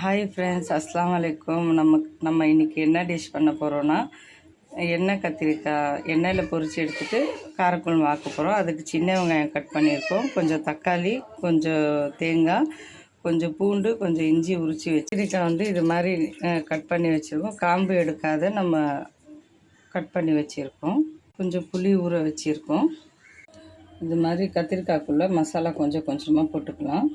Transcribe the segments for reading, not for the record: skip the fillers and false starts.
Hi friends, அஸ்ஸலாமு அலைக்கும். நம்ம இன்றைக்கி என்ன டிஷ் பண்ண போகிறோன்னா, எண்ணெய் கத்திரிக்காய் எண்ணெயில் பொரித்து எடுத்துகிட்டு காரக்குழம்பு ஆக்க போகிறோம். அதுக்கு சின்ன வெங்காயம் கட் பண்ணியிருக்கோம், கொஞ்சம் தக்காளி, கொஞ்சம் தேங்காய், கொஞ்சம் பூண்டு, கொஞ்சம் இஞ்சி உரித்து கத்திரிக்காய் இது மாதிரி கட் பண்ணி வச்சுருக்கோம். காம்பு எடுக்காத நம்ம கட் பண்ணி வச்சுருக்கோம். கொஞ்சம் புளி ஊற வச்சுருக்கோம். இது மாதிரி கத்திரிக்காய்க்குள்ளே மசாலா கொஞ்சம் கொஞ்சமாக போட்டுக்கலாம்.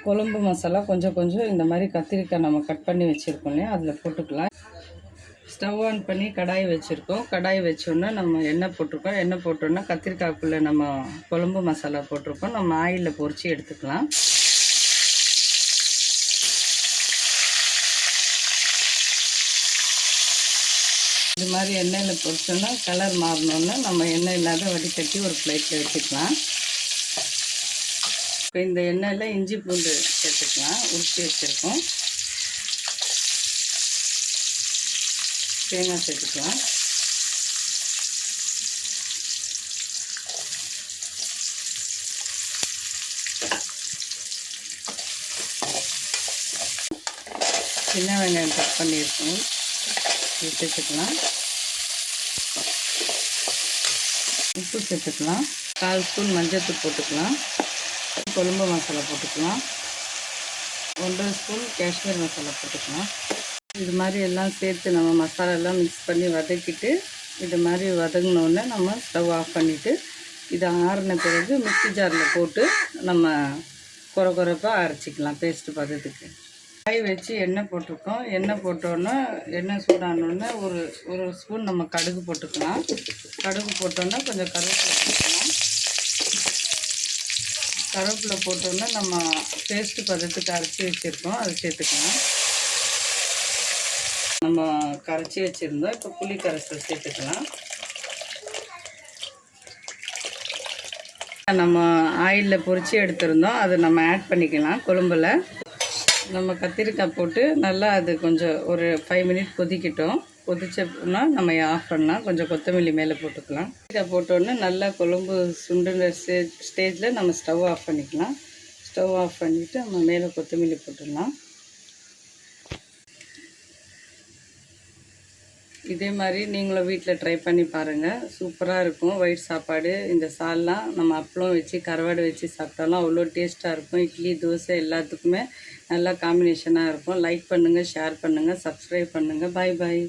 குழம்பு மசாலா கொஞ்சம் இந்த மாதிரி கத்திரிக்காய் நம்ம கட் பண்ணி வச்சுருக்கோம் இல்லையா, அதில் போட்டுக்கலாம். ஸ்டவ் ஆன் பண்ணி கடாய் வச்சுருக்கோம். கடாய் வச்சோன்னா நம்ம எண்ணெய் போட்டிருக்கோம். எண்ணெய் போட்டோன்னா கத்திரிக்காய்க்குள்ளே நம்ம குழம்பு மசாலா போட்டிருக்கோம். நம்ம ஆயிலில் பொரித்து எடுத்துக்கலாம். இது மாதிரி எண்ணெயில் பொரிச்சோன்னா கலர் மாறினோன்னா நம்ம எண்ணெய் இல்லாத வடிகட்டி ஒரு பிளேட்டில் வச்சுக்கலாம். இப்போ இந்த எண்ணெயில் இஞ்சி பூண்டு சேர்த்துக்கலாம். உரிச்சி வச்சுருக்கோம். தேங்காய் சேர்த்துக்கலாம். சின்ன வெங்காயம் கட் பண்ணியிருக்கோம், சேர்த்துக்கலாம். உப்பு சேர்த்துக்கலாம். 1/4 ஸ்பூன் மஞ்சள்தூள் போட்டுக்கலாம். குழம்பு மசாலா போட்டுக்கலாம். 1.5 ஸ்பூன் காஷ்மீர் மசாலா போட்டுக்கலாம். இது மாதிரி எல்லாம் சேர்த்து நம்ம மசாலாலாம் மிக்ஸ் பண்ணி வதக்கிட்டு, இது மாதிரி வதங்கினோடனே நம்ம ஸ்டவ் ஆஃப் பண்ணிவிட்டு, இதை ஆறின பிறகு மிக்ஸி ஜாரில் போட்டு நம்ம குறைப்பாக அரைச்சிக்கலாம் பேஸ்ட்டு பதத்துக்கு. காய் வச்சு எண்ணெய் போட்டிருக்கோம். எண்ணெய் போட்டோன்னா எண்ணெய் சூடானோடனே ஒரு ஸ்பூன் நம்ம கடுகு போட்டுக்கலாம். கடுகு போட்டோன்னா கொஞ்சம் கருவேப்பிலை போட்டுக்கலாம். கருவேப்பிலை போட்டோன்னா நம்ம பேஸ்ட்டு பதத்துக்கு அரைச்சி வச்சுருக்கோம், அதை சேர்த்துக்கலாம். நம்ம கரைச்சி வச்சுருந்தோம். இப்போ புளி கரைசல் சேர்த்துக்கலாம். நம்ம ஆயிலில் பொரித்து எடுத்துருந்தோம், அதை நம்ம ஆட் பண்ணிக்கலாம். குழம்புல நம்ம கத்திரிக்காய் போட்டு நல்லா அது கொஞ்சம் ஒரு 5 மினிட் கொதிக்கிட்டோம். கொதிச்சோம்னா நம்ம ஆஃப் பண்ணலாம். கொஞ்சம் கொத்தமல்லி மேலே போட்டுக்கலாம். கத்திரிக்காய் போட்டோன்னே நல்லா குழம்பு சுண்டுன ஸ்டேஜில் நம்ம ஸ்டவ் ஆஃப் பண்ணிக்கலாம். ஸ்டவ் ஆஃப் பண்ணிவிட்டு நம்ம மேலே கொத்தமல்லி போட்டுடலாம். இதே மாதிரி நீங்களும் வீட்டில் ட்ரை பண்ணி பாருங்கள். சூப்பராக இருக்கும். ஒயிட் சாப்பாடு இந்த சால்லாம் நம்ம அப்பளம் வச்சு கருவாடு வச்சு சாப்பிட்டாலும் அவ்வளோ டேஸ்ட்டாக இருக்கும். இட்லி, தோசை எல்லாத்துக்குமே நல்லா காம்பினேஷனாக இருக்கும். லைக் பண்ணுங்கள், ஷேர் பண்ணுங்கள், சப்ஸ்கிரைப் பண்ணுங்கள். பாய் பாய்.